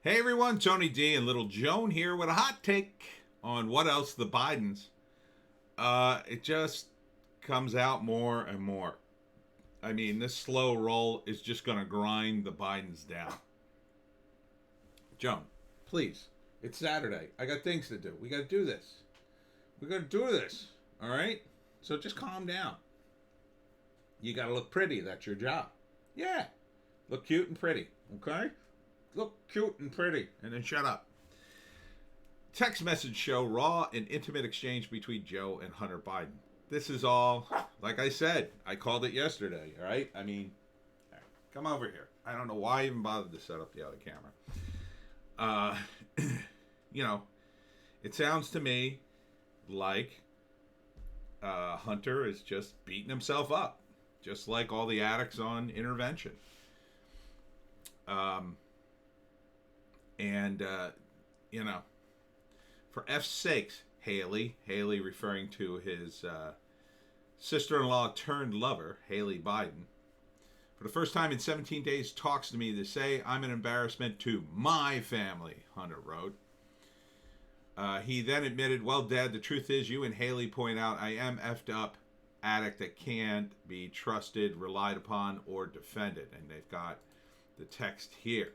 Hey everyone, Tony D and Little Joan here with a hot take on what else the Bidens. It just comes out more and more. I mean, this slow roll is just going to grind the Bidens down. Joan, please. It's Saturday. I got things to do. We got to do this. We got to do this. All right? So just calm down. You got to look pretty. That's your job. Yeah. Look cute and pretty. Okay? Look cute and pretty. And then shut up. Text message show raw and intimate exchange between Joe and Hunter Biden. This is all, like I said, I called it yesterday, all right? I mean, come over here. I don't know why I even bothered to set up the other camera. You know, it sounds to me like Hunter is just beating himself up, just like all the addicts on intervention. You know, for F's sakes, Haley referring to his sister-in-law turned lover, Haley Biden, for the first time in 17 days talks to me to say I'm an embarrassment to my family, Hunter wrote. He then admitted, well, Dad, the truth is you and Haley point out I am effed up addict that can't be trusted, relied upon, or defended. And they've got the text here.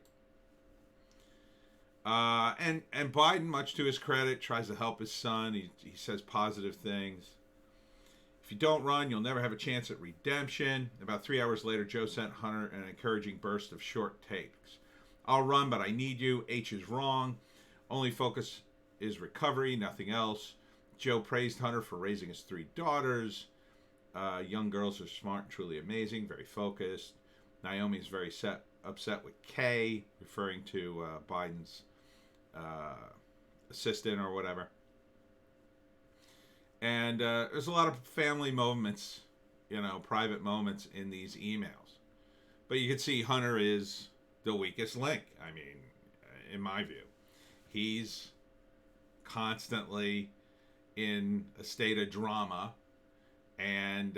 And Biden, much to his credit, tries to help his son. He says positive things. If you don't run, you'll never have a chance at redemption. About 3 hours later, Joe sent Hunter an encouraging burst of short takes. I'll run, but I need you. H is wrong. Only focus is recovery, nothing else. Joe praised Hunter for raising his 3 daughters. Young girls are smart and truly amazing, very focused. Naomi's very upset with Kay, referring to Biden's assistant or whatever. And there's a lot of family moments, private moments in these emails. But you can see Hunter is the weakest link. I mean, in my view, he's constantly in a state of drama, and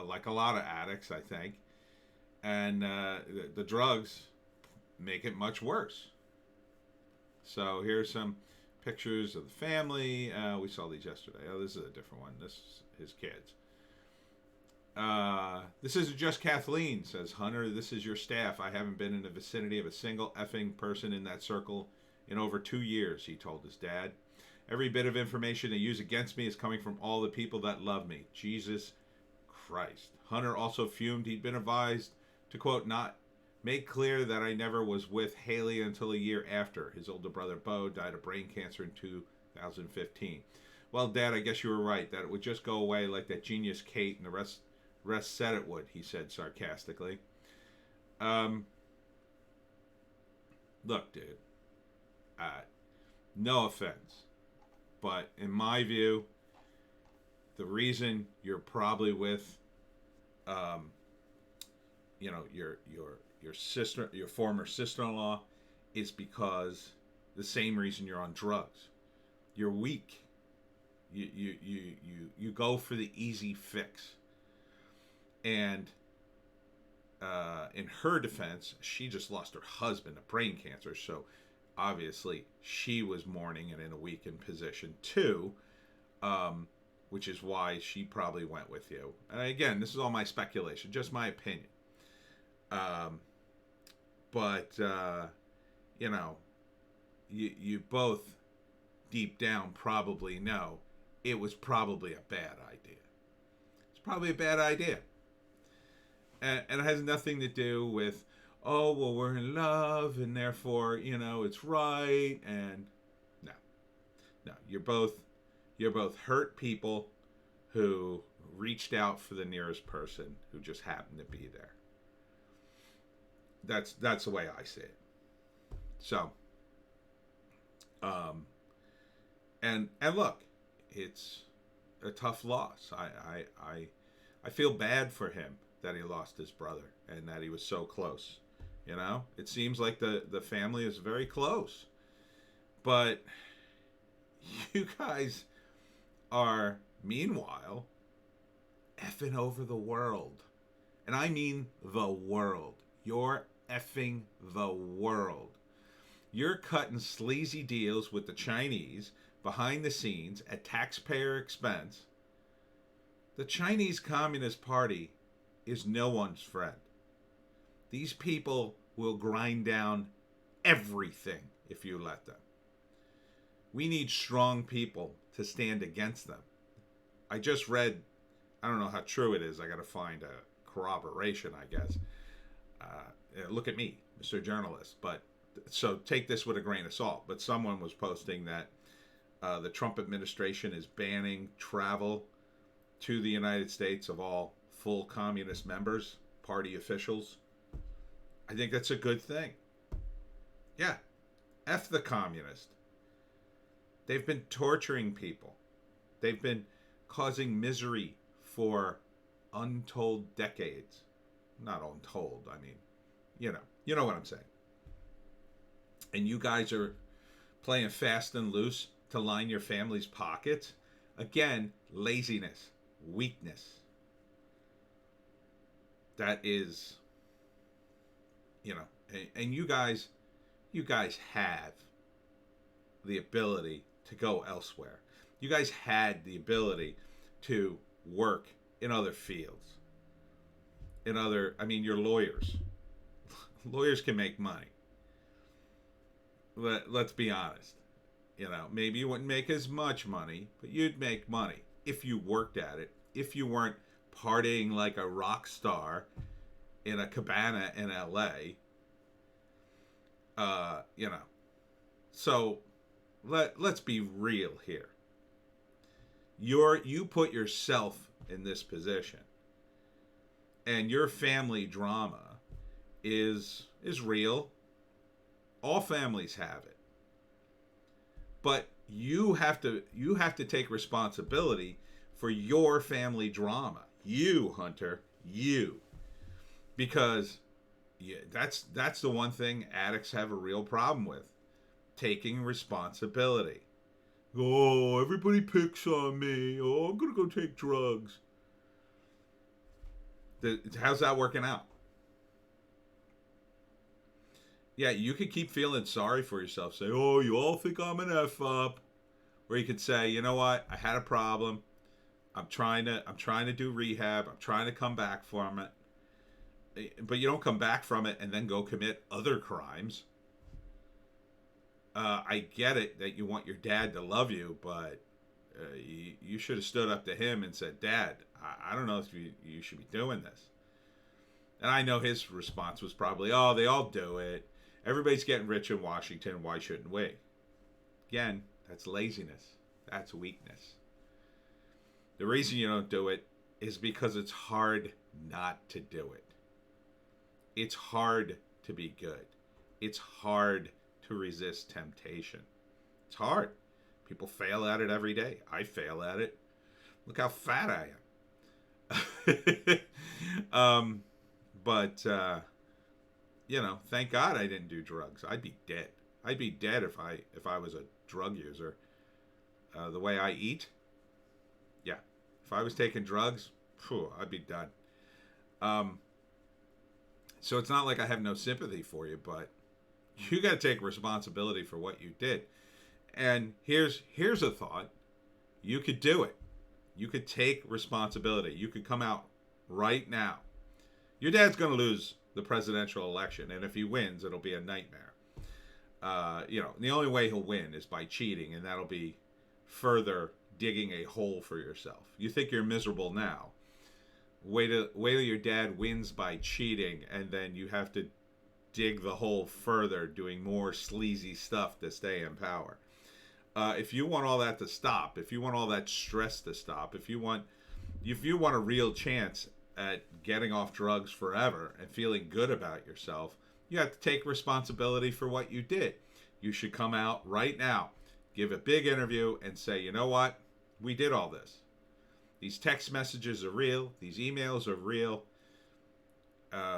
like a lot of addicts, I think. And the drugs make it much worse. So here's some pictures of the family. We saw these yesterday. Oh, this is a different one. This is his kids. This isn't just Kathleen, says Hunter. This is your staff. I haven't been in the vicinity of a single effing person in that circle in over 2 years, he told his dad. Every bit of information they use against me is coming from all the people that love me. Jesus Christ. Hunter also fumed he'd been advised to, quote, not make clear that I never was with Haley until a year after. His older brother, Bo, died of brain cancer in 2015. Well, Dad, I guess you were right, that it would just go away like that genius Kate and the rest said it would, he said sarcastically. Look, dude, no offense, but in my view, the reason you're probably with, your sister, your former sister-in-law, is because the same reason you're on drugs. You're weak. You go for the easy fix. And in her defense, she just lost her husband to brain cancer, so obviously she was mourning and in a weakened position too, which is why she probably went with you. And again, this is all my speculation, just my opinion. But you both deep down probably know it was probably a bad idea. It's probably a bad idea. And it has nothing to do with, oh, well, we're in love and therefore, it's right. And no, you're both hurt people who reached out for the nearest person who just happened to be there. That's the way I see it. So, and look, it's a tough loss. I feel bad for him that he lost his brother and that he was so close. It seems like the family is very close, but you guys are meanwhile effing over the world, and I mean the world. You're effing the world. You're cutting sleazy deals with the Chinese behind the scenes at taxpayer expense. The Chinese Communist Party is no one's friend. These people will grind down everything if you let them. We need strong people to stand against them. I just read, I don't know how true it is. I got to find a corroboration, I guess. Look at me, Mr. Journalist. But so take this with a grain of salt. But someone was posting that the Trump administration is banning travel to the United States of all full communist members, party officials. I think that's a good thing. Yeah. F the communist. They've been torturing people. They've been causing misery for untold decades. Not untold, I mean, you know what I'm saying. And you guys are playing fast and loose to line your family's pockets. Again, laziness, weakness. That is, and you guys have the ability to go elsewhere. You guys had the ability to work in other fields. You're lawyers. Lawyers can make money. Let's be honest. Maybe you wouldn't make as much money, but you'd make money if you worked at it. If you weren't partying like a rock star in a cabana in LA. So let's be real here. You put yourself in this position, and your family drama is real. All families have it, but you have to take responsibility for your family drama. You, Hunter, you, because that's the one thing addicts have a real problem with: taking responsibility. Oh, everybody picks on me. Oh, I'm gonna go take drugs. How's that working out? Yeah, you could keep feeling sorry for yourself. Say, oh, you all think I'm an F up. Or you could say, you know what? I had a problem. I'm trying to do rehab. I'm trying to come back from it. But you don't come back from it and then go commit other crimes. I get it that you want your dad to love you, but you should have stood up to him and said, Dad, I don't know if you should be doing this. And I know his response was probably, oh, they all do it. Everybody's getting rich in Washington. Why shouldn't we? Again, that's laziness. That's weakness. The reason you don't do it is because it's hard not to do it. It's hard to be good. It's hard to resist temptation. It's hard. People fail at it every day. I fail at it. Look how fat I am. But thank God I didn't do drugs. I'd be dead. I'd be dead if I was a drug user. The way I eat, yeah. If I was taking drugs, I'd be done. So it's not like I have no sympathy for you, but you got to take responsibility for what you did. And here's a thought. You could do it. You could take responsibility. You could come out right now. Your dad's going to lose the presidential election, and if he wins, it'll be a nightmare. The only way he'll win is by cheating, and that'll be further digging a hole for yourself. You think you're miserable now. Wait till your dad wins by cheating, and then you have to dig the hole further, doing more sleazy stuff to stay in power. If you want all that to stop, if you want all that stress to stop, if you want a real chance at getting off drugs forever and feeling good about yourself, you have to take responsibility for what you did. You should come out right now, give a big interview, and say, you know what? We did all this. These text messages are real. These emails are real.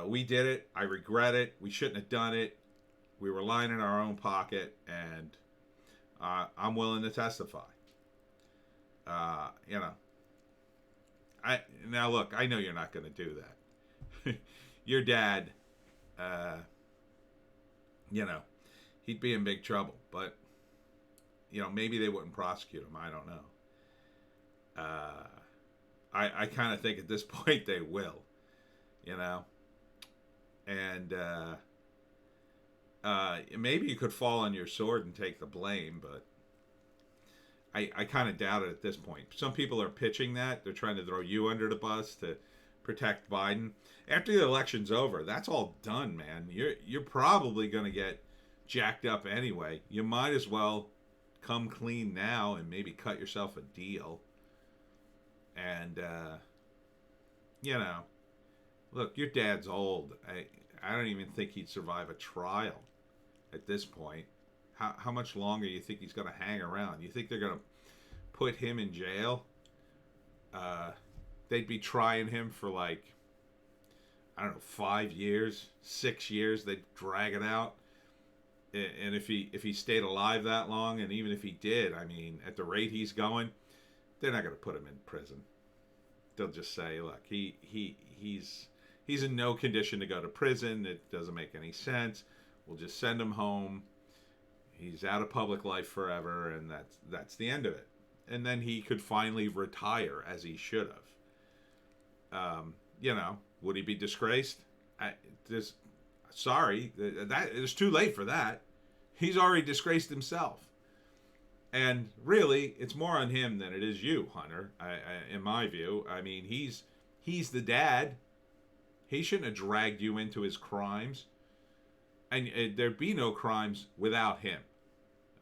We did it. I regret it. We shouldn't have done it. We were lying in our own pocket, and I'm willing to testify. Now look, I know you're not going to do that. Your dad, you know, he'd be in big trouble. But, maybe they wouldn't prosecute him. I don't know. I kind of think at this point they will, you know. And maybe you could fall on your sword and take the blame, but I kind of doubt it at this point. Some people are pitching that. They're trying to throw you under the bus to protect Biden. After the election's over, that's all done, man. You're probably going to get jacked up anyway. You might as well come clean now and maybe cut yourself a deal. And, look, your dad's old. I don't even think he'd survive a trial at this point. How much longer do you think he's going to hang around? You think they're going to put him in jail? They'd be trying him for like, I don't know, 5 years, 6 years. They'd drag it out. And if he stayed alive that long, and even if he did, I mean, at the rate he's going, they're not going to put him in prison. They'll just say, look, he's in no condition to go to prison. It doesn't make any sense. We'll just send him home. He's out of public life forever, and that's the end of it. And then he could finally retire as he should have. Would he be disgraced? Sorry, it's too late for that. He's already disgraced himself. And really, it's more on him than it is you, Hunter, in my view. I mean, he's the dad. He shouldn't have dragged you into his crimes. And there'd be no crimes without him.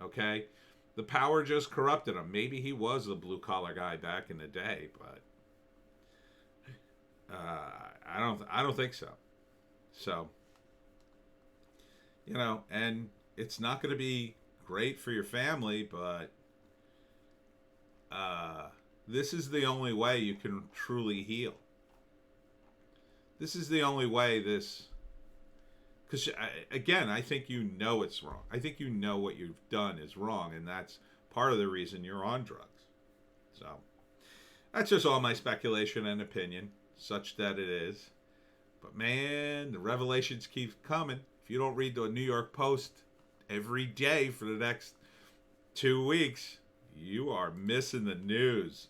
Okay? The power just corrupted him. Maybe he was the blue-collar guy back in the day, but I don't think so. So, and it's not going to be great for your family, but this is the only way you can truly heal. This is the only way because, again, I think it's wrong. I think what you've done is wrong, and that's part of the reason you're on drugs. So, that's just all my speculation and opinion, such that it is. But, man, the revelations keep coming. If you don't read the New York Post every day for the next 2 weeks, you are missing the news.